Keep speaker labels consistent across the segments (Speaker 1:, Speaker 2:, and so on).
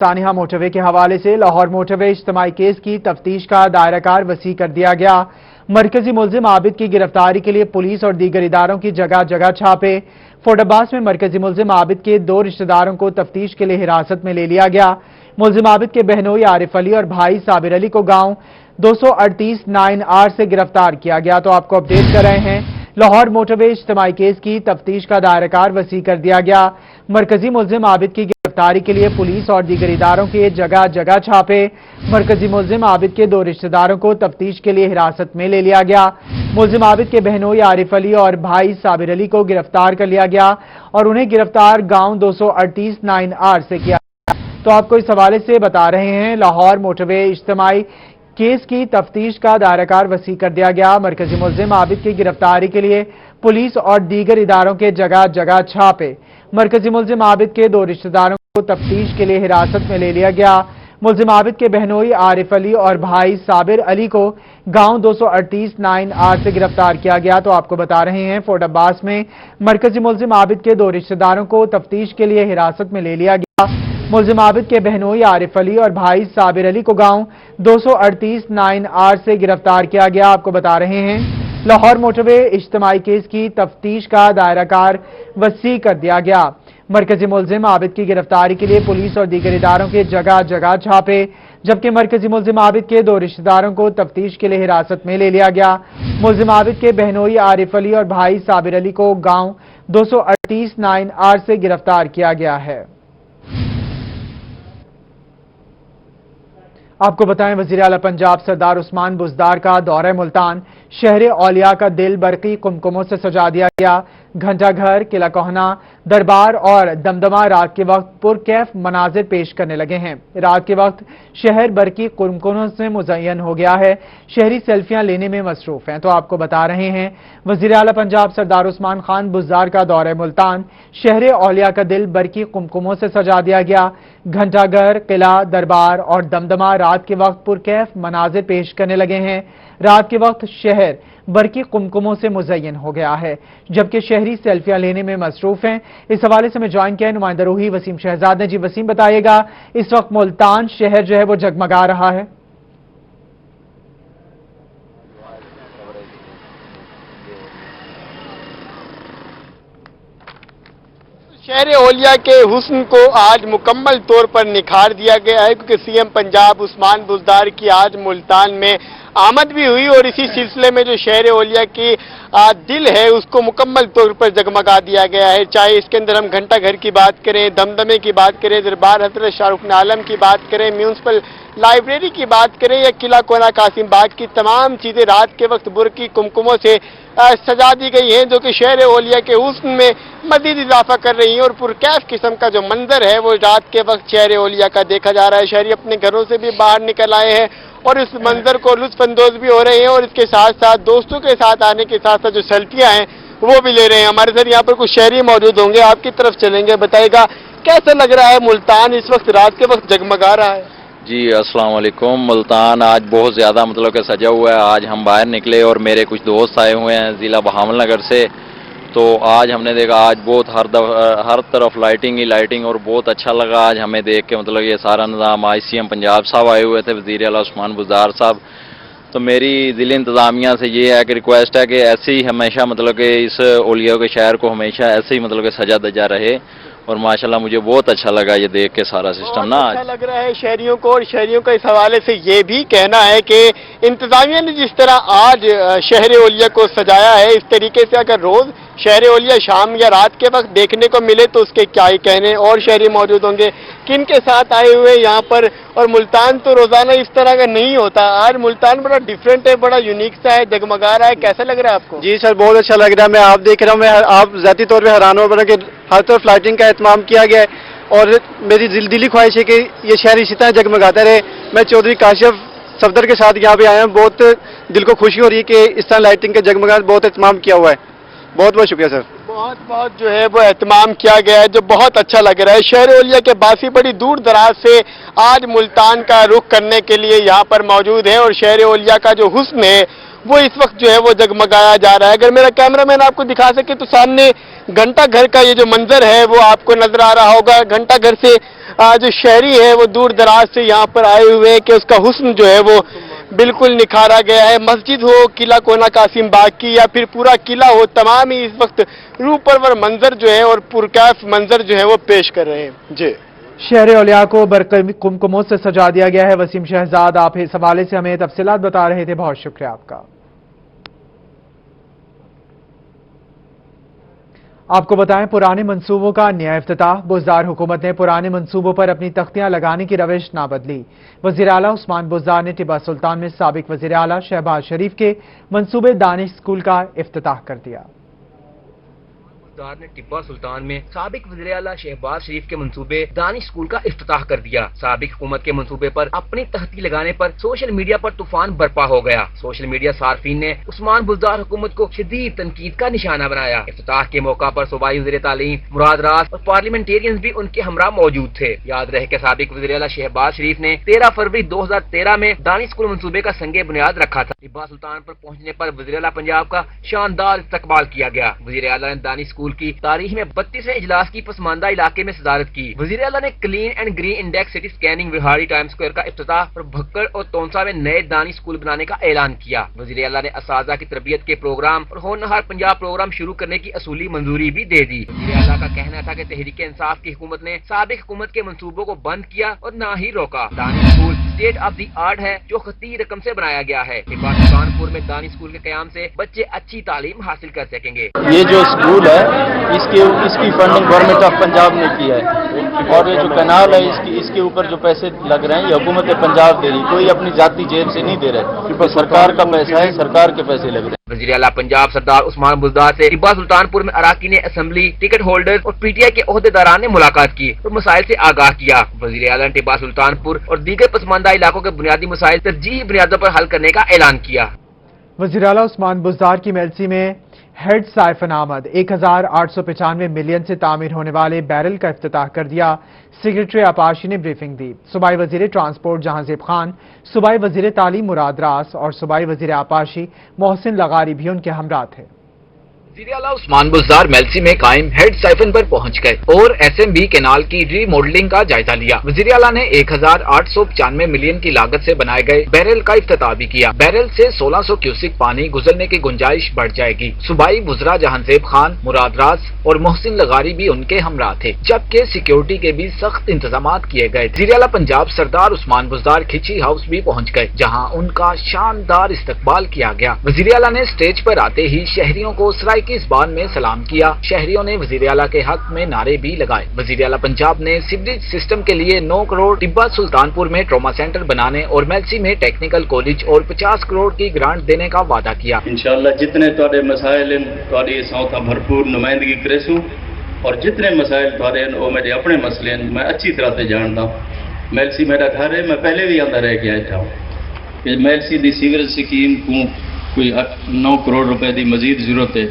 Speaker 1: سانحہ موٹروے کے حوالے سے لاہور موٹروے اجتماعی کیس کی تفتیش کا دائرہ کار وسیع کر دیا گیا۔ مرکزی ملزم عابد کی گرفتاری کے لیے پولیس اور دیگر اداروں کی جگہ جگہ چھاپے۔ فورٹ عباس میں مرکزی ملزم عابد کے 2 رشتہ داروں کو تفتیش کے لیے حراست میں لے لیا گیا۔ ملزم عابد کے بہنوئی عارف علی اور بھائی صابر علی کو گاؤں 238 9R سے گرفتار کیا گیا۔ تو آپ کو اپڈیٹ کر رہے ہیں، لاہور موٹروے اجتماعی کیس کی تفتیش کا دائرہ کار وسیع کر دیا گیا۔ مرکزی ملزم عابد کی گرفتاری کے لیے پولیس اور دیگر اداروں کے جگہ جگہ چھاپے۔ مرکزی ملزم عابد کے 2 رشتہ داروں کو تفتیش کے لیے حراست میں لے لیا گیا۔ ملزم عابد کے بہنوئی عارف علی اور بھائی صابر علی کو گرفتار کر لیا گیا اور انہیں گرفتار گاؤں 238 9R سے کیا گیا۔ تو آپ کو اس حوالے سے بتا رہے ہیں، لاہور موٹروے اجتماعی کیس کی تفتیش کا دائرہ کار وسیع کر دیا گیا۔ مرکزی ملزم عابد کی گرفتاری کے لیے پولیس اور دیگر اداروں کے جگہ جگہ چھاپے۔ مرکزی ملزم عابد کے 2 رشتہ داروں کو تفتیش کے لیے حراست میں لے لیا گیا۔ ملزم عابد کے بہنوئی عارف علی اور بھائی صابر علی کو گاؤں 238 9R سے گرفتار کیا گیا۔ تو آپ کو بتا رہے ہیں، فورٹ عباس میں مرکزی ملزم عابد کے 2 رشتہ داروں کو تفتیش کے لیے حراست میں لے لیا گیا۔ ملزم عابد کے بہنوئی عارف علی اور بھائی صابر علی کو گاؤں 238 9R سے گرفتار کیا گیا۔ آپ کو بتا رہے ہیں، لاہور موٹروے اجتماعی کیس کی تفتیش کا دائرہ کار وسیع کر دیا گیا۔ مرکزی ملزم عابد کی گرفتاری کے لیے پولیس اور دیگر اداروں کے جگہ جگہ چھاپے، جبکہ مرکزی ملزم عابد کے 2 رشتہ داروں کو تفتیش کے لیے حراست میں لے لیا گیا۔ ملزم عابد کے بہنوئی عارف علی اور بھائی صابر علی کو گاؤں 238 9R سے گرفتار کیا گیا ہے۔ آپ کو بتائیں، وزیر اعلیٰ پنجاب سردار عثمان بزدار کا دورہ ملتان، شہر اولیاء کا دل برقی کمکموں سے سجا دیا گیا۔ گھنٹہ گھر، قلعہ کوہنہ، دربار اور دمدمہ رات کے وقت پرکیف مناظر پیش کرنے لگے ہیں۔ رات کے وقت شہر برقی کمکموں سے مزین ہو گیا ہے، شہری سیلفیاں لینے میں مصروف ہیں۔ تو آپ کو بتا رہے ہیں، وزیر اعلیٰ پنجاب سردار عثمان خان بزدار کا دورہ ملتان، شہر اولیاء کا دل برقی کمکموں سے سجا دیا گیا۔ گھنٹہ گھر، قلعہ، دربار اور دمدمہ رات کے وقت پرکیف مناظر پیش کرنے لگے ہیں۔ رات کے وقت شہر برقی کمکموں سے مزین ہو گیا ہے، جبکہ شہری سیلفیاں لینے میں مصروف ہیں۔ اس حوالے سے میں جوائن کیا نمائندہ روحی وسیم شہزاد نے۔ جی وسیم، بتائیے گا، اس وقت ملتان شہر جو ہے وہ جگمگا رہا ہے۔
Speaker 2: شہر اولیاء کے حسن کو آج مکمل طور پر نکھار دیا گیا ہے، کیونکہ سی ایم پنجاب عثمان بزدار کی آج ملتان میں آمد بھی ہوئی اور اسی سلسلے میں جو شہر اولیاء کی دل ہے اس کو مکمل طور پر جگمگا دیا گیا ہے۔ چاہے اس کے اندر ہم گھنٹہ گھر کی بات کریں، دمدمے کی بات کریں، دربار حضرت شاہ رخ عالم کی بات کریں، میونسپل لائبریری کی بات کریں یا قلعہ کوہنہ قاسم باغ کی، تمام چیزیں رات کے وقت برقی کمکموں سے سجا دی گئی ہیں، جو کہ شہر اولیاء کے حسن میں مزید اضافہ کر رہی ہیں۔ اور پرکیف قسم کا جو منظر ہے وہ رات کے وقت شہر اولیاء کا دیکھا جا رہا ہے۔ شہری اپنے گھروں سے بھی باہر نکل آئے ہیں اور اس منظر کو لطف اندوز بھی ہو رہے ہیں، اور اس کے ساتھ ساتھ دوستوں کے ساتھ آنے کے ساتھ ساتھ جو سیلفیاں ہیں وہ بھی لے رہے ہیں۔ ہمارے ساتھ یہاں پر کچھ شہری موجود ہوں گے، آپ کی طرف چلیں گے، بتائے گا کیسا لگ رہا ہے ملتان اس وقت رات کے وقت جگمگا رہا ہے؟
Speaker 3: جی السلام علیکم۔ ملتان آج بہت زیادہ کہ سجا ہوا ہے۔ آج ہم باہر نکلے اور میرے کچھ دوست آئے ہوئے ہیں ضلع بہاول نگر سے، تو آج ہم نے دیکھا آج بہت ہر طرف لائٹنگ ہی لائٹنگ، اور بہت اچھا لگا آج ہمیں دیکھ کے یہ سارا نظام۔ آج سی ایم پنجاب صاحب آئے ہوئے تھے، وزیر اعلیٰ عثمان بزدار صاحب۔ تو میری ضلع انتظامیہ سے یہ ہے کہ ریکویسٹ ہے کہ ایسے ہی ہمیشہ کہ اس اولیاء کے شہر کو ہمیشہ ایسے ہی کہ سجا دجا رہے، اور ماشاءاللہ مجھے بہت اچھا لگا یہ دیکھ کے سارا سسٹم نا
Speaker 2: اچھا لگ رہا ہے شہریوں کو۔ اور شہریوں کا اس حوالے سے یہ بھی کہنا ہے کہ انتظامیہ نے جس طرح آج شہر اولیاء کو سجایا ہے، اس طریقے سے اگر روز شہر اولیاء شام یا رات کے وقت دیکھنے کو ملے تو اس کے کیا ہی کہنے۔ اور شہری موجود ہوں گے کن کے ساتھ آئے ہوئے یہاں پر، اور ملتان تو روزانہ اس طرح کا نہیں ہوتا، آج ملتان بڑا ڈیفرنٹ ہے، بڑا یونیک سا ہے، جگمگا رہا ہے، کیسا لگ رہا ہے آپ کو؟
Speaker 4: جی سر، بہت اچھا لگ رہا ہے۔ میں آپ دیکھ رہا ہوں، میں آپ ذاتی طور پہ حیران ہو کہ ہر طرف لائٹنگ کا اہتمام کیا گیا ہے، اور میری دلی خواہش ہے کہ یہ شہر اسی طرح جگمگاتا رہے۔ میں چودھری کاشف صفدر کے ساتھ یہاں پہ آیا ہوں، بہت دل کو خوشی ہو رہی ہے کہ اس طرح لائٹنگ کا جگمگانا بہت اہتمام کیا ہوا ہے۔ بہت بہت شکریہ سر۔
Speaker 2: بہت جو ہے وہ اہتمام کیا گیا ہے، جو بہت اچھا لگ رہا ہے۔ شہر اولیاء کے باسی بڑی دور دراز سے آج ملتان کا رخ کرنے کے لیے یہاں پر موجود ہیں، اور شہر اولیاء کا جو حسن ہے وہ اس وقت جو ہے وہ جگمگایا جا رہا ہے۔ اگر میرا کیمرہ مین آپ کو دکھا سکے تو سامنے घंटा घर का ये जो मंजर है वो आपको नजर आ रहा होगा। घंटा घर से जो शहरी है वो दूर दराज से यहाँ पर आए हुए हैं कि उसका हुस्न जो है वो बिल्कुल निखारा गया है। मस्जिद हो, किला कोना कासिम बाग की या फिर पूरा किला हो, तमाम ही इस वक्त रूह परवर मंजर जो है और पुरकैफ मंजर जो है वो पेश कर रहे हैं। जी,
Speaker 1: शहर औलिया को कुमकुमों से सजा दिया गया है। वसीम शहजाद, आप इस हवाले से हमें तफसीलात बता रहे थे, बहुत शुक्रिया आपका। आपको बताएं, पुराने मंसूबों का नया इफ्तिताह। बुज़दार हुकूमत ने पुराने मंसूबों पर अपनी तख्तियां लगाने की रविश ना बदली। वज़ीर आला उस्मान बुज़दार ने टिब्बा सुल्तान में साबिक वज़ीर आला शहबाज शरीफ के मंसूबे दानिश स्कूल का इफ्तिताह कर दिया।
Speaker 5: ने टिब्बा सुल्तान में साबिक वज़ीर आला शहबाज शरीफ के मंसूबे दानिश स्कूल का इफ्तिताह कर दिया। साबिक हुकूमत के मंसूबे पर अपनी तख्ती लगाने पर सोशल मीडिया पर तूफान बरपा हो गया। सोशल मीडिया सार्फिन ने उस्मान बुज़दार हुकूमत को शदीद तनकीद का निशाना बनाया। इफ्तिताह के मौका पर सूबाई वज़ीर तालीम मुराद रास और पार्लियामेंटेरियंस भी उनके हमरा मौजूद थे। याद रहे कि साबिक वज़ीर आला शहबाज शरीफ ने 13 फरवरी 2013 में दानिश स्कूल मंसूबे का संगे बुनियाद रखा था। टिब्बा सुल्तान पर पहुंचने पर वज़ीर आला पंजाब का शानदार इस्तकबाल किया गया। वज़ीर आला ने दानिश स्कूल की तारीख में 32वें इजलास की पसमानदा इलाके में सदारत की। वज़ीर आला ने clean and green index city scanning Vehari time square का इफ्तिताह और भक्कड़ और तोनसा में नए दानिश स्कूल बनाने का ऐलान किया। वज़ीर आला ने असातिज़ा की तरबियत के प्रोग्राम और होनहार पंजाब प्रोग्राम शुरू करने की असूली मंजूरी भी दे दी। वज़ीर आला का कहना था कि तहरीक इंसाफ की हुकूमत ने साबिक हुकूमत के मंसूबों को बंद किया और ना ही रोका। Danish school state of the art है जो खती रकम से बनाया गया है। टिब्बा सुल्तानपुर में दानिश स्कूल के कयाम से बच्चे अच्छी तालीम हासिल कर सकेंगे।
Speaker 3: ये जो स्कूल है इसकी फंडिंग गवर्नमेंट ऑफ पंजाब ने की है और ये जो कैनाल है इसके ऊपर जो पैसे लग रहे हैं ये हुकूमत पंजाब दे रही, कोई अपनी जाती जेब से नहीं दे रहे। तो सरकार का पैसा है, सरकार के पैसे लग रहे हैं।
Speaker 5: वज़ीर आला पंजाब सरदार उस्मान बुज़दार से टिब्बा सुल्तानपुर में अराकीन असेंबली, टिकट होल्डर्स और पीटीआई के ओहदेदारान ने मुलाकात की और मसाइल से आगाह किया। वज़ीर आला ने टिब्बा सुल्तानपुर और दीगर पसमानदा इलाकों के बुनियादी मसाइल तरजीही बुनियादों पर हल करने का ऐलान किया।
Speaker 1: वज़ीर आला उस्मान बुज़दार की मेलसी में हेड साइफन आमद 1895 मिलियन से तामीर होने वाले बैरल का इफ्तिताह कर दिया। सेक्रेटरी आपाशी ने ब्रीफिंग दी। सूबाई वज़ीर ट्रांसपोर्ट जहांजेब खान, सूबाई वज़ीर तालीम मुराद रास और सूबाई वज़ीर आपाशी मोहसिन लगारी भी उनके हमरा थे।
Speaker 5: वज़ीर आला उस्मान बुज़दार मेलसी में कायम हेड साइफन पर पहुंच गए और एसएमबी कैनाल की रीमॉडलिंग का जायजा लिया। वज़ीर आला ने 1895 मिलियन की लागत से बनाए गए बैरल का इफ्तिताह भी किया। बैरल से 1600 क्यूसिक पानी गुजरने की गुंजाइश बढ़ जाएगी। सूबाई वज़रा जहांजेब खान, मुराद रास और मोहसिन लगारी भी उनके हमरा थे, जबकि सिक्योरिटी के भी सख्त इंतजाम किए गए। वज़ीर आला पंजाब सरदार उस्मान बुज़दार खिची हाउस भी पहुंच गए, जहां उनका शानदार इस्तकबाल किया गया। वज़ीर आला ने स्टेज पर आते ही शहरियों को सराय की ज़बान में सलाम किया। शहरियों ने वज़ीर आला के हक में नारे भी लगाए। वज़ीर आला पंजाब ने सीवरेज सिस्टम के लिए 9 करोड़, टिब्बा सुल्तानपुर में ट्रॉमा सेंटर बनाने और मेलसी में टेक्निकल कॉलेज और 50 करोड़ की ग्रांट देने का वादा किया।
Speaker 6: इंशाअल्लाह जितने तुहाडे मसाइल तुहाडी सौता भरपूर नुमाइंदगी करेसू और जितने मसाइल तुहाडे वो मेरे अपने मसले मैं अच्छी तरह से जानता हूँ। मेलसी मेरा घर है, मैं पहले भी आंदा रह के आया था कि मेलसी दी सीवरेज स्कीम को कोई 9 करोड़ रुपए की मजीद जरूरत है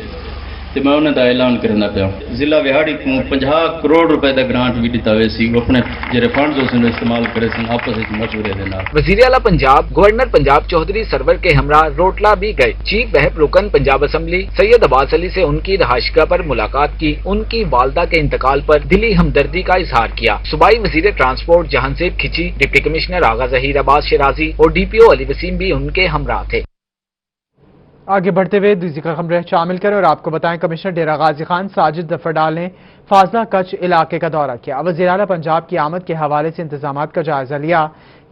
Speaker 6: तो मैं उन्हें ऐलान करना पाया। जिला विहाड़ी को 50 करोड़ रुपए का ग्रांट भी दिता हुए सी, अपने जेरे फंड इस्तेमाल करे आपस में मशवरे देना।
Speaker 5: वज़ीर आला पंजाब गवर्नर पंजाब चौधरी सरवर के हमरा रोटला भी गए। चीफ वहब रुकन पंजाब असेंबली सैयद अब्बास अली से उनकी रहायशगाह पर मुलाकात की। उनकी वालदा के इंतकाल पर दिली हमदर्दी का इजहार किया। सूबाई वज़ीर ट्रांसपोर्ट जहांजेब खिची, डिप्टी कमिश्नर आगा ज़हीर अब्बास शराजी और डीपीओ अली वसीम भी उनके हमरा थे।
Speaker 1: आगे बढ़ते हुए दूसरी खबर शामिल करें और आपको बताएं, कमिश्नर डेरा गाजी खान साजिद जफरडाल ने फाजला कच्छ इलाके का दौरा किया। वज़ीर आला पंजाब की आमद के हवाले से इंतजाम का जायजा लिया।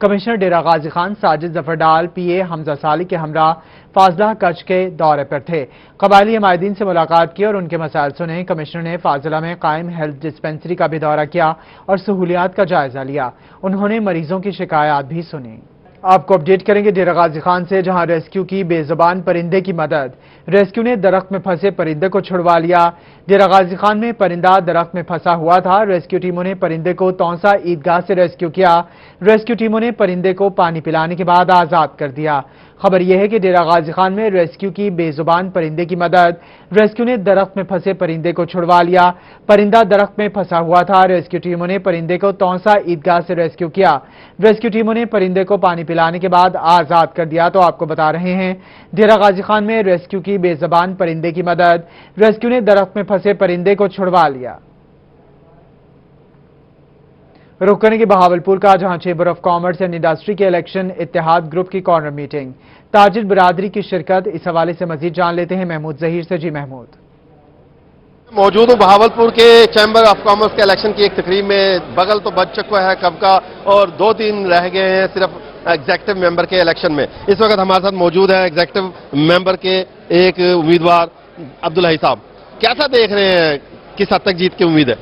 Speaker 1: कमिश्नर डेरा गाजी खान साजिद जफरडाल पीए हमजा साली के हमरा फाजला कच्छ के दौरे पर थे। कबायली हमायदीन से मुलाकात की और उनके मसाइल सुने। कमिश्नर ने फाजिला में कायम हेल्थ डिस्पेंसरी का भी दौरा किया और सहूलियात का जायजा लिया। उन्होंने मरीजों की शिकायत भी सुनी। आपको अपडेट करेंगे डेरा गाजी खान से, जहां रेस्क्यू की बेजुबान परिंदे की मदद। रेस्क्यू ने दरख्त में फंसे परिंदे को छुड़वा लिया। डेरा गाजी खान में परिंदा दरख्त में फंसा हुआ था। रेस्क्यू टीमों ने परिंदे को तौसा ईदगाह से रेस्क्यू किया। रेस्क्यू टीमों ने परिंदे को पानी पिलाने के बाद आजाद कर दिया। खबर यह है कि डेरा गाजी खान में रेस्क्यू की बेजुबान परिंदे की मदद। रेस्क्यू ने दरख्त में फंसे परिंदे को छुड़वा लिया। परिंदा दरख्त में फंसा हुआ था। रेस्क्यू टीमों ने परिंदे को तौसा ईदगाह से रेस्क्यू किया। रेस्क्यू टीमों ने परिंदे को पानी पिलाने के बाद आजाद कर दिया। तो आपको बता रहे हैं, डेरा गाजी खान में रेस्क्यू की बेजुबान परिंदे की मदद। रेस्क्यू ने दरख्त में फंसे परिंदे को छुड़वा लिया। रुक करेंगे बहावलपुर का, जहां chamber of commerce and industry के इलेक्शन इत्तेहाद ग्रुप की कॉर्नर मीटिंग। ताजिर बिरादरी की शिरकत। इस हवाले से मजीद जान लेते हैं महमूद जहीर से। जी महमूद।
Speaker 7: मौजूद हूँ बहावलपुर के चैम्बर ऑफ कॉमर्स के इलेक्शन की एक तकरीब में। बगल तो बच चुका है कब का, और 2-3 रह गए हैं सिर्फ एग्जीक्यूटिव मेंबर के इलेक्शन में। इस वक्त हमारे साथ मौजूद है एग्जीक्यूटिव मेंबर के एक उम्मीदवार अब्दुल हई साहब। कैसा देख रहे हैं, किस हद तक जीत की उम्मीद है?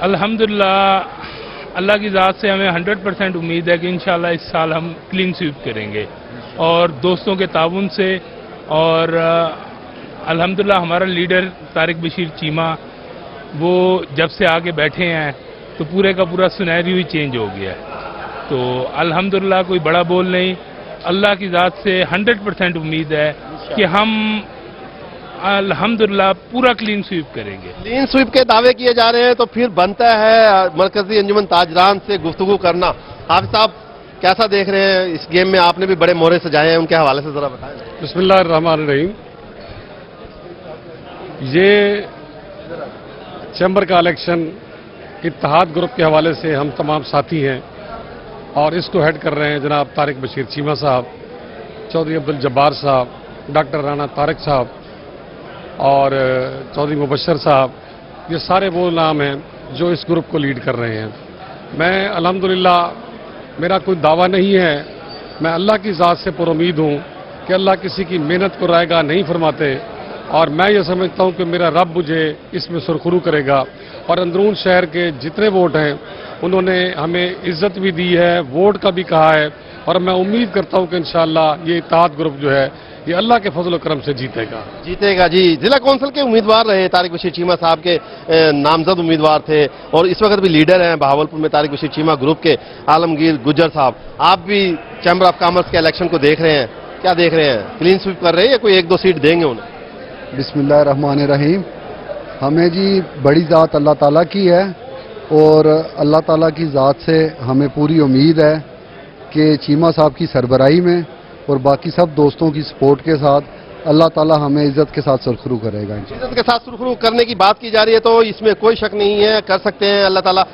Speaker 8: अल्हम्दुलिल्लाह, अल्लाह की ज़ात से हमें 100% उम्मीद है कि इंशाल्लाह इस साल हम क्लीन स्वीप करेंगे, और दोस्तों के ताउन से। और अल्हम्दुलिल्लाह हमारा लीडर तारिक बशीर चीमा, वो जब से आगे बैठे हैं तो पूरे का पूरा सिनेरियो ही चेंज हो गया है। तो अल्हम्दुलिल्लाह कोई बड़ा बोल नहीं, अल्लाह की ज़ात से 100% उम्मीद है कि हम अल्हम्दुलिल्लाह पूरा क्लीन स्वीप करेंगे।
Speaker 7: क्लीन स्वीप के दावे किए जा रहे हैं, तो फिर बनता है मरकजी अंजुमन ताजरान से गुफ्तगू करना। हाफिज साहब, कैसा देख रहे हैं इस गेम में? आपने भी बड़े मोहरे सजाए हैं, उनके हवाले से जरा बताएं।
Speaker 9: बिस्मिल्लाहिर्रहमानिर्रहीम। ये चैम्बर का इलेक्शन इत्तेहाद ग्रुप के हवाले से हम तमाम साथी हैं, और इसको हेड कर रहे हैं जनाब तारिक बशीर चीमा साहब, चौधरी अब्दुल जब्बार साहब, डॉक्टर राना तारिक साहब और चौधरी मुबशर साहब। ये सारे वो नाम हैं जो इस ग्रुप को लीड कर रहे हैं। मैं अल्हम्दुलिल्लाह, मेरा कोई दावा नहीं है, मैं अल्लाह की ज़ात से पुरुमीद हूँ कि अल्लाह किसी की मेहनत को रायगा नहीं फरमाते, और मैं ये समझता हूँ कि मेरा रब मुझे इसमें सुरखरू करेगा। और अंदरून शहर के जितने वोट हैं उन्होंने हमें इज्जत भी दी है, वोट का भी कहा है, और मैं उम्मीद करता हूँ कि इंशाअल्लाह ये इत्तेहाद ग्रुप जो है ये अल्लाह के फजल करम से जीतेगा।
Speaker 7: जी। जिला कौंसिल के उम्मीदवार रहे तारिक बशीर चीमा साहब के नामजद उम्मीदवार थे, और इस वक्त भी लीडर हैं बहावलपुर में तारिक बशीर चीमा ग्रुप के आलमगीर गुज्जर साहब। आप भी चैम्बर ऑफ कॉमर्स के इलेक्शन को देख रहे हैं, क्या देख रहे हैं? क्लीन स्वीप कर रहे हैं या कोई 1-2 सीट देंगे उन्हें?
Speaker 10: बिस्मिल्लाहिर्रहमानिर्रहीम। हमें जी बड़ी ज़ात अल्लाह ताला की है, और अल्लाह ताला की ज़ात से हमें पूरी उम्मीद है कि चीमा साहब की सरबराही में और बाकी सब दोस्तों की सपोर्ट के साथ अल्लाह ताला हमें इज्जत के साथ सुरखरू करेगा।
Speaker 7: इज्जत के साथ सुरखरू करने की बात की जा रही है, तो इसमें कोई शक नहीं है, कर सकते हैं। अल्लाह ताला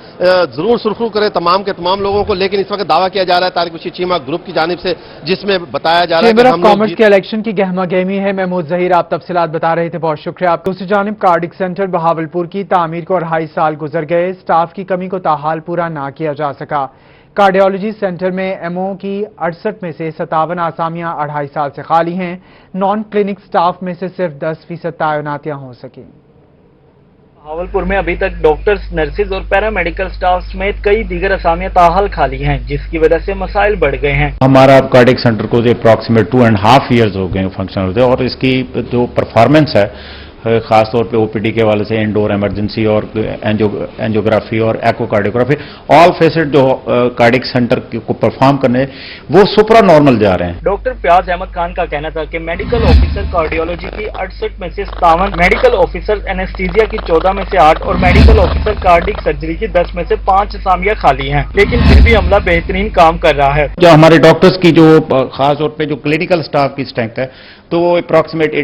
Speaker 7: जरूर सुरखरू करे तमाम के तमाम लोगों को। लेकिन इस वक्त दावा किया जा रहा है तारिक बशीर चीमा ग्रुप की जानिब से, जिसमें बताया जा रहा है
Speaker 1: चेंबर ऑफ कॉमर्स के इलेक्शन की गहमा गहमी है। महमूद जहीर, आप तफसीलात बता रहे थे, बहुत शुक्रिया। आप दूसरी जानिब कार्डिक सेंटर बहावलपुर की तामीर को 2.5 साल गुजर गए, स्टाफ की कमी को ताहाल पूरा ना किया जा सका। कार्डियोलॉजी सेंटर में एमओ की 68 में से 57 आसामियां 2.5 साल से खाली हैं। नॉन क्लिनिक स्टाफ में से सिर्फ 10% तैनातियां हो सकी।
Speaker 11: बहावलपुर में अभी तक डॉक्टर्स, नर्सेज और पैरामेडिकल स्टाफ समेत कई दीगर असामियां ताहाल खाली हैं, जिसकी वजह से मसाइल बढ़ गए हैं।
Speaker 12: हमारा कार्डिक सेंटर को जो अप्रॉक्सीमेट 2.5 ईयर्स हो गए फंक्शन होते, और इसकी जो परफॉर्मेंस है खास तौर पे ओपीडी के हवाले से, इंडोर इमरजेंसी और एंजियोग्राफी और एक्कोकार्डियोग्राफी, ऑल फेसेट जो कार्डिक सेंटर को परफॉर्म करने वो सुपरा नॉर्मल जा रहे हैं।
Speaker 11: डॉक्टर फयाज अहमद खान का कहना था कि मेडिकल ऑफिसर कार्डियोलॉजी की 68 में से 57, मेडिकल ऑफिसर एनेस्थीसिया की 14 में से 8 और मेडिकल ऑफिसर कार्डिक सर्जरी की 10 में से 5 असामियां खाली हैं, लेकिन फिर भी अमला बेहतरीन काम कर रहा है।
Speaker 12: जो हमारे डॉक्टर्स की जो खास तौर पे जो क्लिनिकल स्टाफ की स्ट्रेंथ है, तो वो अप्रॉक्सीमेट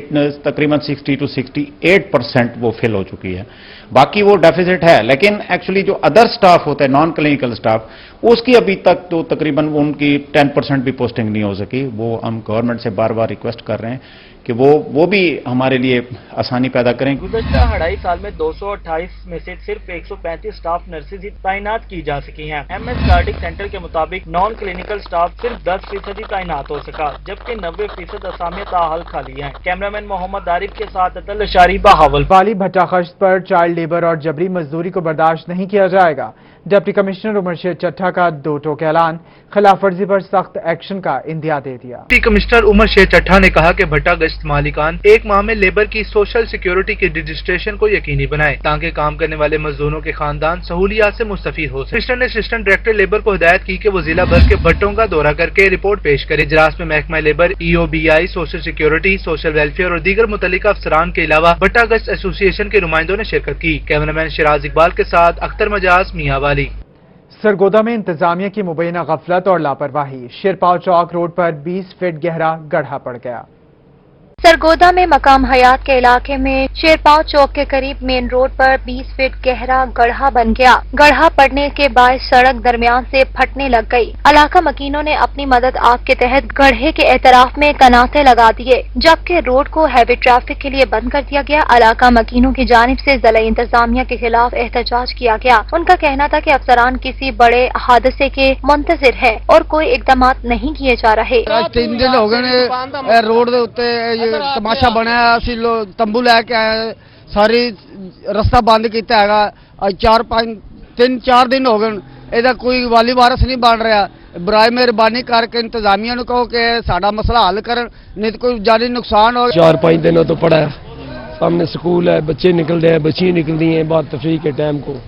Speaker 12: तकरीबन 60 to 68% वो फिल हो चुकी है। बाकी वो डेफिसिट है, लेकिन एक्चुअली जो अदर स्टाफ होता है, नॉन क्लिनिकल स्टाफ, उसकी अभी तक तो तकरीबन उनकी 10% भी पोस्टिंग नहीं हो सकी। वो हम गवर्नमेंट से बार बार रिक्वेस्ट कर रहे हैं कि वो भी हमारे लिए आसानी पैदा करें।
Speaker 11: गुज़श्ता 2.5 साल में 228 में से सिर्फ 135 स्टाफ नर्सेज ही तैनात की जा सकी हैं। एमएस कार्डिक सेंटर के मुताबिक नॉन क्लिनिकल स्टाफ सिर्फ 10% ही तैनात हो सका, जबकि 90% असामियां ताहाल खाली हैं। कैमरामैन मोहम्मद आरिफ के साथ अतल अशारी, बहावलपुर।
Speaker 1: वाली भट्टा खर्च पर चाइल्ड लेबर और जबरी मजदूरी को बर्दाश्त नहीं किया जाएगा। डिप्टी कमिश्नर उमर शेर चट्ठा का 2 टोक ऐलान, खिलाफ वर्जी पर सख्त एक्शन का इंदिया दे दिया।
Speaker 13: डिप्टी कमिश्नर उमर शेर चट्ठा ने कहा कि भट्टा गश्त بیسڈ مالکان 1 माह में लेबर की सोशल सिक्योरिटी के रजिस्ट्रेशन को यकीनी बनाएं ताकि काम करने वाले मजदूरों के खानदान सहूलियात से मुस्तफीद हो सके। कमिश्नर ने असिस्टेंट डायरेक्टर लेबर को हिदायत की कि वो जिला भर के भट्टों का दौरा करके रिपोर्ट पेश करे। इजलास में महकमा labour, EOBI, social security, social welfare और दीगर मुतल्लिका अफसरान के अलावा भट्टा गश्त एसोसिएशन के नुमाइंदों ने शिरकत की। कैमरामैन शिराज इकबाल के साथ अख्तर मजाज, मियांवाली।
Speaker 1: सरगोदा में इंतजामिया की मुबैना गफलत और लापरवाही, शेरपाव चौक रोड पर 20 फीट गहरा गड्ढा पड़ गया।
Speaker 14: सरगोदा में मकाम हयात के इलाके में शेरपाव चौक के करीब मेन रोड पर 20 फीट गहरा गड्ढा बन गया। गड्ढा पड़ने के बाद सड़क दरमियान से फटने लग गई। इलाका मकीनों ने अपनी मदद आग के तहत गड्ढे के एतराफ में कनाते लगा दिए, जबकि रोड को हैवी ट्रैफिक के लिए बंद कर दिया गया। इलाका मकीनों की जानिब से जिला इंतजामिया के खिलाफ एहतजाज किया गया। उनका कहना था कि अफसरान किसी बड़े हादसे के मुंतजिर है और कोई इकदाम नहीं किए जा रहे।
Speaker 15: 3 दिन हो गए रोड के उत्ते तमाशा बनाया, ਅਸੀਂ ਤੰਬੂ ਲੈ ਕੇ ਆਏ, ਸਾਰੀ ਰਸਤਾ ਬੰਦ ਕੀਤਾ ਹੈਗਾ। 3-4 ਦਿਨ ਹੋ ਗਏ, ਇਹਦਾ ਕੋਈ ਵਾਲੀ ਵਾਰਸ ਨਹੀਂ ਬਣ ਰਿਹਾ। ਬਰਾਏ ਮਿਹਰਬਾਨੀ ਕਰਕੇ ਇੰਤਜ਼ਾਮੀਆ ਨੂੰ ਕਹੋ ਕਿ ਸਾਡਾ ਮਸਲਾ ਹੱਲ ਕਰਨ, ਨਹੀਂ ਤਾਂ ਕੋਈ ਜਾਨੀ ਨੁਕਸਾਨ ਹੋ।
Speaker 16: 4-5 दिनों तो पड़ा है, सामने स्कूल है, बच्चे निकल रहे हैं, बच्चियाँ निकलती हैं बाहर तफरीह के टाइम को,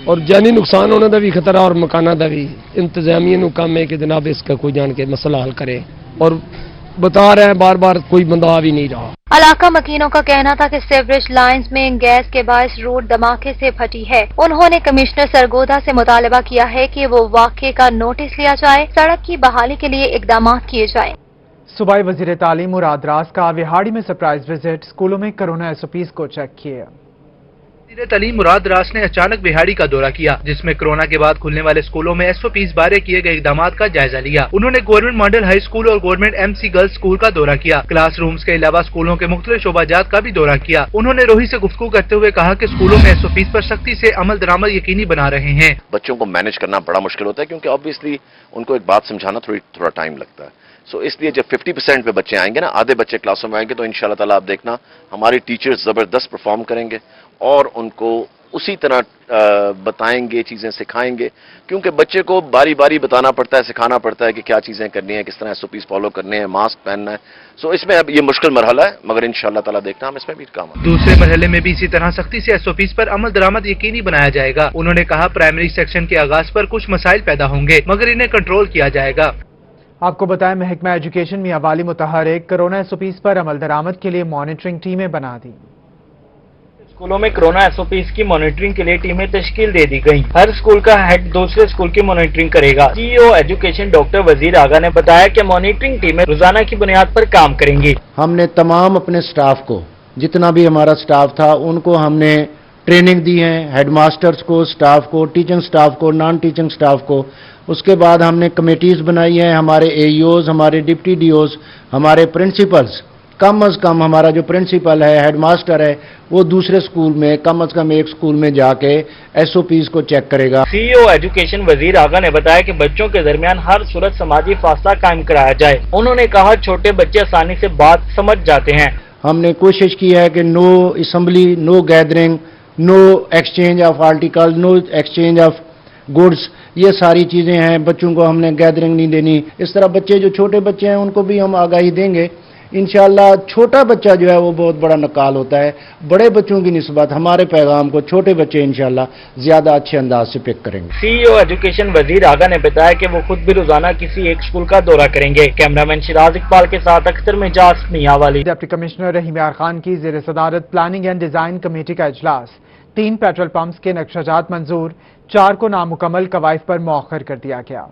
Speaker 16: और जानी नुकसान होने का भी खतरा और मकाना का भी। इंतजामिया को काम है कि जनाब इसका कोई जान के मसला हल करे, और बता रहे हैं बार बार कोई बंदा आ भी नहीं रहा।
Speaker 14: इलाका मकीनों का कहना था कि सीवरेज लाइंस में गैस के बायस रोड धमाके से फटी है। उन्होंने कमिश्नर सरगोदा से मुतालबा किया है कि वो वाक़े का नोटिस लिया जाए, सड़क की बहाली के लिए इकदाम किए जाएं।
Speaker 1: सूबाई वजीर तालीम मुराद रास का विहाड़ी में सरप्राइज विजिट, स्कूलों में कोरोना SOPs को चेक किए।
Speaker 13: वज़ीर तालीम मुराद रास ने अचानक बिहाड़ी का दौरा किया, जिसमें कोरोना के बाद खुलने वाले स्कूलों में SOPs बारे किए गए इकदाम का जायजा लिया। उन्होंने गवर्नमेंट मॉडल हाई स्कूल और गवर्नमेंट MC गर्ल्स स्कूल का दौरा किया। क्लासरूम्स के अलावा स्कूलों के मुख्तलिफ शोबाजात का भी दौरा किया। उन्होंने रोही से गुफ्तगू करते हुए कहा कि स्कूलों में SOPs पर सख्ती से अमल दरामद यकीनी बना रहे हैं।
Speaker 17: बच्चों को मैनेज करना बड़ा मुश्किल होता है, क्योंकि ऑब्वियसली उनको एक बात समझाना थोड़ा टाइम लगता है। सो इसलिए जब 50% पे बच्चे आएंगे ना, आधे बच्चे क्लासों में आएंगे, तो इंशाल्लाह ताला आप देखना हमारे टीचर्स जबरदस्त परफॉर्म करेंगे और उनको उसी तरह बताएंगे, चीजें सिखाएंगे, क्योंकि बच्चे को बारी बारी बताना पड़ता है, सिखाना पड़ता है कि क्या चीजें करनी है, किस तरह SOPs फॉलो करने हैं, मास्क पहनना है। सो इसमें अब ये मुश्किल मरहला है, मगर इंशाल्लाह ताला देखना हम इसमें भी काम।
Speaker 13: दूसरे मरहले में भी इसी तरह सख्ती से SOPs पर अमल दरामद यकीनी बनाया जाएगा। उन्होंने कहा प्राइमरी सेक्शन के आगाज पर कुछ मसाइल पैदा होंगे, मगर इन्हें कंट्रोल किया जाएगा।
Speaker 1: आपको बताएं, महकमा एजुकेशन मियांवाली मुतहरिक कोरोना SOPs पर अमल दरामद के लिए मॉनिटरिंग टीमें बना दी।
Speaker 11: स्कूलों में कोरोना SOPs की मॉनिटरिंग के लिए टीमें तश्कील दे दी गई। हर स्कूल का हेड दूसरे स्कूल की मॉनिटरिंग करेगा। CEO एजुकेशन डॉक्टर वजीर आगा ने बताया कि मॉनिटरिंग टीमें रोजाना की बुनियाद पर काम करेंगी।
Speaker 18: हमने तमाम अपने स्टाफ को, जितना भी हमारा स्टाफ था, उनको हमने ट्रेनिंग दी है, हेडमास्टर्स को, स्टाफ को, टीचिंग स्टाफ को, नॉन टीचिंग स्टाफ को। उसके बाद हमने कमेटीज बनाई हैं, हमारे AEOs, हमारे डिप्टी DOs, हमारे प्रिंसिपल्स, कम अज़ कम हमारा जो प्रिंसिपल है, हेडमास्टर है, वो दूसरे स्कूल में कम अज़ कम एक स्कूल में जाके SOPs को चेक करेगा।
Speaker 11: CEO एजुकेशन वजीर आगा ने बताया कि बच्चों के दरमियान हर सूरत समाजी फासला कायम कराया जाए। उन्होंने कहा छोटे बच्चे आसानी से बात समझ जाते हैं।
Speaker 18: हमने कोशिश की है कि no assembly, no gathering, no exchange of article, no exchange of goods, ये सारी चीज़ें हैं। बच्चों को हमने गैदरिंग नहीं देनी। इस तरह बच्चे जो छोटे बच्चे हैं उनको भी हम आगाही देंगे। इंशाल्लाह छोटा बच्चा जो है वो बहुत बड़ा नकाल होता है, बड़े बच्चों की निस्बत हमारे पैगाम को छोटे बच्चे इंशाल्लाह ज्यादा अच्छे अंदाज से पिक करेंगे।
Speaker 11: CEO एजुकेशन वजीर आगा ने बताया कि वो खुद भी रोजाना किसी एक स्कूल का दौरा करेंगे। कैमरामैन शिराज इकबाल के साथ अख्तर मिजाज, मियांवाली।
Speaker 1: डिप्टी कमिश्नर रहीम यार खान की ज़ेर सदारत प्लानिंग एंड डिजाइन कमेटी का इजलास। 3 पेट्रोल पंप्स के नक्शाजात मंजूर, 4 को नामुकम्मल कवायद पर मौखर कर दिया गया।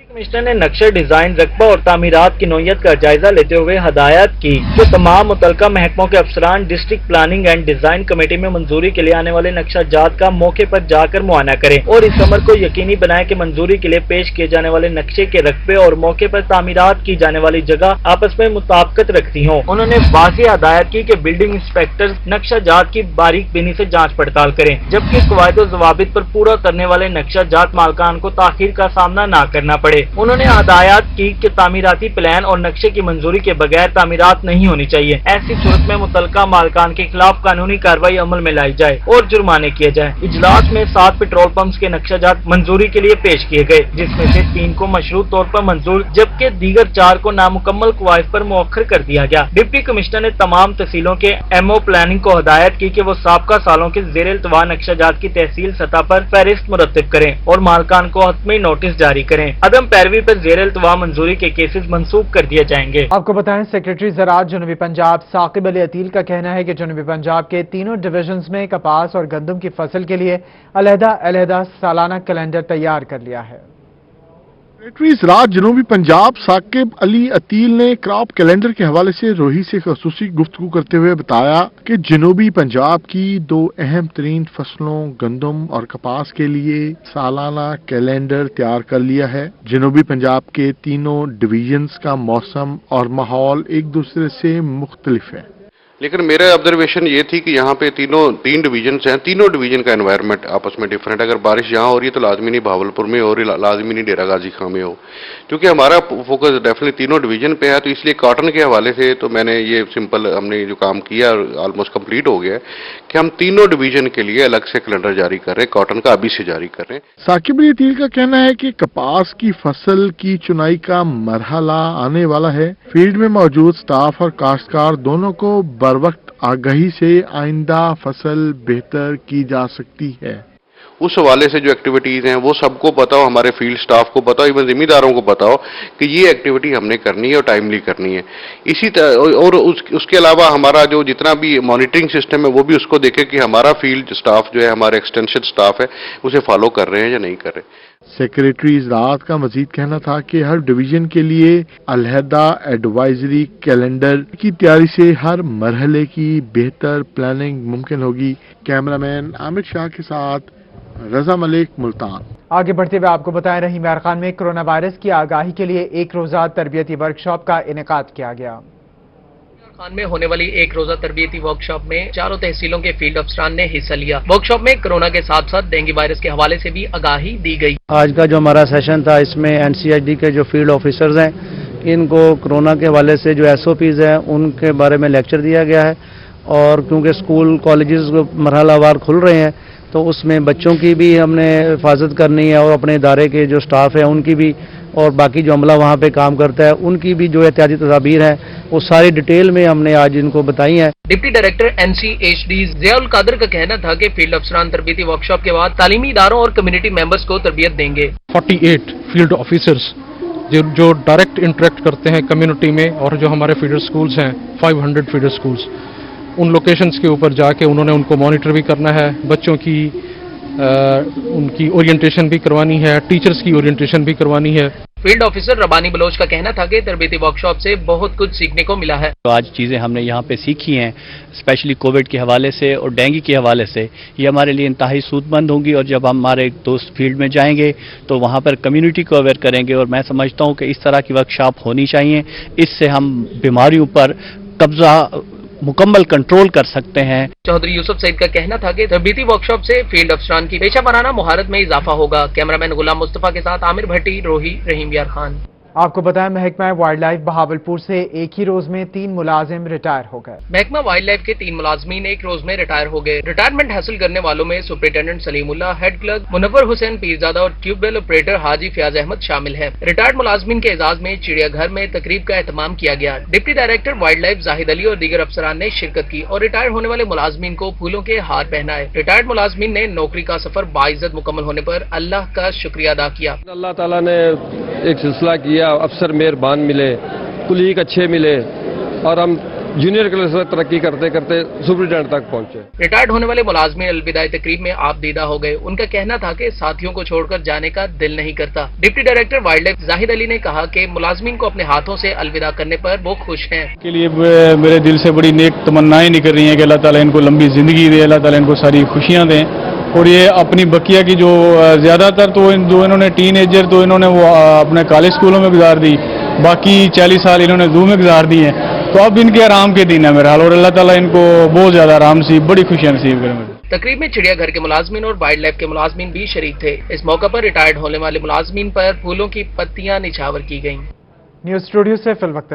Speaker 11: कमिश्नर ने नक्शा डिजाइन, रकबा और तामीरात की नौयत का जायजा लेते हुए हदायत की तो तमाम मुतलका महकमों के अफसरान district planning and design committee में मंजूरी के लिए आने वाले नक्शाजात का मौके पर जाकर मुआयना करें और इस अमर को यकीनी बनाएं कि मंजूरी के लिए पेश किए जाने वाले नक्शे के रकबे और मौके पर तामीरात की जाने वाली जगह आपस में मुताबिकत रखती हों। उन्होंने वाज़ेह हदायत की कि बिल्डिंग इंस्पेक्टर नक्शाजात की बारीक बीनी से जाँच पड़ताल करें, जबकि कवायद और ज़वाबित पर पूरा करने वाले नक्शाजात मालकान को ताखीर का सामना न करना पड़े। उन्होंने हदायत की कि तामीराती प्लान और नक्शे की मंजूरी के बगैर तामीरात नहीं होनी चाहिए। ऐसी सूरत में मुतलका मालकान के खिलाफ कानूनी कार्रवाई अमल में लाई जाए और जुर्माने किए जाए। इजलास में 7 पेट्रोल पंप्स के नक्शाजात मंजूरी के लिए पेश किए गए, जिसमें से 3 को मशरूत तौर पर मंजूर जबकि दीगर 4 को नामुकम्मल कवायद पर मुअख्खर कर दिया गया। डिप्टी कमिश्नर ने तमाम तहसीलों के MO प्लानिंग को हदायत की कि वो साबका सालों के ज़ेर इल्तवा नक्शाजात की तहसील सतह पर फहरिस्त मुरत्तिब करें और मालकान को हतमी नोटिस जारी करें। अदम पैरवी पर ज़ेर इल्तवा मंजूरी के केसेस मंसूख कर दिए जाएंगे।
Speaker 1: आपको बताएं, सेक्रेटरी ज़राअत जनूबी पंजाब साकिब अली अतील का कहना है कि जनूबी पंजाब के तीनों डिविजन्स में कपास और गंदम की फसल के लिए अलहदा सालाना कैलेंडर तैयार कर लिया है।
Speaker 19: सेक्रेटरी ज़राअत जनूबी पंजाब साकिब अली अतील ने क्रॉप कैलेंडर के हवाले से रोही से खसूसी गुफ्तगू करते हुए बताया कि जनूबी पंजाब की 2 अहम तरीन फसलों गंदम और कपास के लिए सालाना कैलेंडर तैयार कर लिया है। जनूबी पंजाब के तीनों डिवीजन्स का मौसम और माहौल एक दूसरे से मुख्तलिफ है,
Speaker 20: लेकिन मेरा ऑब्जर्वेशन ये थी कि यहाँ पे 3 डिवीजन हैं, तीनों डिवीजन का एनवायरनमेंट आपस में डिफरेंट। अगर बारिश यहाँ हो रही है तो लाजमी नहीं भावलपुर में हो रही, लाजमी नहीं डेरा गाजी खां में हो, क्योंकि हमारा फोकस डेफिनेटली तीनों डिवीजन पे है। तो इसलिए कॉटन के हवाले से तो मैंने ये सिंपल हमने जो काम किया ऑलमोस्ट कंप्लीट हो गया है कि हम तीनों डिवीजन के लिए अलग से कैलेंडर जारी कर रहे हैं, कॉटन का अभी से जारी कर रहे हैं।
Speaker 19: साकिब अली अतील का कहना है कि कपास की फसल की चुनाई का मरहला आने वाला है। फील्ड में मौजूद स्टाफ और काश्तकार दोनों को बर वक्त आगाही से आइंदा फसल बेहतर की जा सकती है।
Speaker 20: उस हवाले से जो एक्टिविटीज हैं वो सबको पता हो, हमारे फील्ड स्टाफ को पता हो, इवन जिम्मेदारों को पता हो कि ये एक्टिविटी हमने करनी है और टाइमली करनी है। इसी तरह और उसके अलावा हमारा जो जितना भी मॉनिटरिंग सिस्टम है वो भी उसको देखे कि हमारा फील्ड स्टाफ जो है, हमारे एक्सटेंशन स्टाफ है, उसे फॉलो कर रहे हैं या नहीं कर रहे।
Speaker 19: सेक्रेटरी ज़राअत का मजीद कहना था कि हर डिवीजन के लिए अलहदा एडवाइजरी कैलेंडर की तैयारी से हर मरहले की बेहतर प्लानिंग मुमकिन होगी। कैमरामैन आमिर शाह के साथ रजा मलिक, मुल्तान।
Speaker 1: आगे बढ़ते हुए आपको बताएं, रहीम यार खान में कोरोना वायरस की आगाही के लिए 1 रोजा तरबियती वर्कशॉप का इनेकाद किया गया।
Speaker 21: खान में होने वाली 1 रोजा तरबियती वर्कशॉप में 4 तहसीलों के फील्ड अफसरान ने हिस्सा लिया। वर्कशॉप में कोरोना के साथ साथ डेंगू वायरस के हवाले से भी आगाही दी गई।
Speaker 22: आज का जो हमारा सेशन था इसमें NCHD के जो फील्ड ऑफिसर्स हैं इनको कोरोना के हवाले से जो SOPs हैं उनके बारे में लेक्चर दिया गया है। और क्योंकि स्कूल कॉलेजेस मरहलावार खुल रहे हैं तो उसमें बच्चों की भी हमने हिफाजत करनी है और अपने इदारे के जो स्टाफ है उनकी भी, और बाकी जो अमला वहाँ पे काम करता है उनकी भी जो एहतियाती तदाबीर है वो सारी डिटेल में हमने आज इनको बताई है।
Speaker 21: Deputy director NCHD Ziaul Qadir का कहना था कि फील्ड अफसरान तरबियती वर्कशॉप के बाद तालीमी इदारों और कम्युनिटी मेंबर्स को तरबियत देंगे।
Speaker 23: 48 फील्ड ऑफिसर्स जो डायरेक्ट इंटरेक्ट करते हैं कम्युनिटी में, और जो हमारे फीडर स्कूल्स हैं 500 फीडर स्कूल्स, उन लोकेशंस के ऊपर जाके उन्होंने उनको मॉनिटर भी करना है, बच्चों की उनकी ओरिएंटेशन भी करवानी है, टीचर्स की ओरिएंटेशन भी करवानी है।
Speaker 21: फील्ड ऑफिसर रबानी बलोच का कहना था कि तरबियती वर्कशॉप से बहुत कुछ सीखने को मिला है।
Speaker 24: तो आज चीज़ें हमने यहाँ पे सीखी हैं, स्पेशली कोविड के हवाले से और डेंगू के हवाले से, ये हमारे लिए इंतहाई सूदमंद होंगी। और जब हमारे दोस्त फील्ड में जाएंगे तो वहाँ पर कम्युनिटी को अवेयर करेंगे, और मैं समझता हूँ कि इस तरह की वर्कशॉप होनी चाहिए। इससे हम बीमारियों पर कब्जा मुकम्मल कंट्रोल कर सकते हैं।
Speaker 21: चौधरी यूसुफ सईद का कहना था कि तरबियती वर्कशॉप से फील्ड अफसरान की पेशा वराना महारत में इजाफा होगा। कैमरामैन गुलाम मुस्तफा के साथ आमिर भट्टी, रोही, रहीम यार खान।
Speaker 1: आपको बताएं, महकमा वाइल्ड लाइफ बहावलपुर से एक ही रोज में 3 मुलाजिम रिटायर हो गए।
Speaker 21: महकमा वाइल्ड लाइफ के 3 मुलाजमीन एक रोज में रिटायर हो गए। रिटायरमेंट हासिल करने वालों में superintendent Salimullah, head clerk Munawwar Hussain Pirzada और ट्यूबवेल ऑपरेटर हाजी फयाज अहमद शामिल हैं। रिटायर्ड मुलाजमीन के एजाज में चिड़ियाघर में तकरीब का एहतमाम किया गया। Deputy director wild life Zahid Ali और दीगर अफसरान ने शिरकत की और रिटायर होने वाले मुलाजमीन को फूलों के हार पहनाए। रिटायर्ड मुलाजमीन ने नौकरी का सफर बाइज्जत मुकम्मल होने पर अल्लाह का शुक्रिया अदा किया।
Speaker 16: अल्लाह ताला ने एक सिलसिला किया, अफसर मेहरबान मिले, कुलीग अच्छे मिले, और हम जूनियर क्लास से तरक्की करते करते सुपरिटेंडेंट तक पहुंचे।
Speaker 21: रिटायर्ड होने वाले मुलाजमीन अलविदाई तकरीब में आप दीदा हो गए। उनका कहना था कि साथियों को छोड़कर जाने का दिल नहीं करता। Deputy director wild life Zahid Ali ने कहा कि मुलाजमीन को अपने हाथों से अलविदा करने पर वो खुश हैं।
Speaker 23: के लिए मेरे दिल से बड़ी नेक तमन्नाएं निकल रही हैं कि अल्लाह ताला इनको लंबी जिंदगी दे, अल्लाह ताला इनको सारी खुशियां दें। और ये अपनी बकिया की जो ज्यादातर तो जो इन्होंने टीनेजर तो इन्होंने वो अपने कॉलेज स्कूलों में गुजार दी, बाकी 40 साल इन्होंने जू में गुजार दिए हैं। तो अब इनके आराम के दिन है मेरा हाल, और अल्लाह ताला इनको बहुत ज्यादा आराम नसीब, बड़ी खुशियां नसीब करें।
Speaker 21: तकरीब में चिड़ियाघर के मुलाजमीन और वाइल्ड लाइफ के मुलाजमीन भी शरीक थे। इस मौके पर रिटायर्ड होने वाले मुलाजमीन पर फूलों की पत्तियां निछावर की गयी।
Speaker 1: न्यूज स्टूडियो से फिल वक्त